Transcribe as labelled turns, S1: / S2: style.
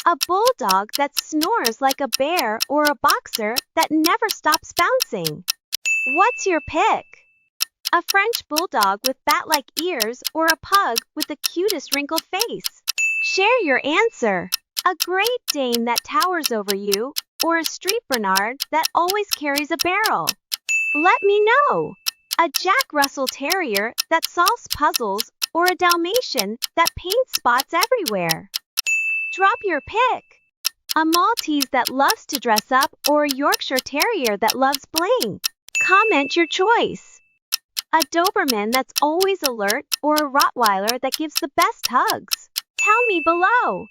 S1: A bulldog that snores like a bear, or a boxer that never stops bouncing? What's your pick? A French bulldog with bat-like ears, or a pug with the cutest wrinkled face? Share your answer. A Great Dane that towers over you, or a street Bernard that always carries a barrel? Let me know. A Jack Russell Terrier that solves puzzles, or a Dalmatian that paints spots everywhere? Drop your pick. A Maltese that loves to dress up, or a Yorkshire Terrier that loves bling? Comment your choice. A Doberman that's always alert, or a Rottweiler that gives the best hugs? Tell me below.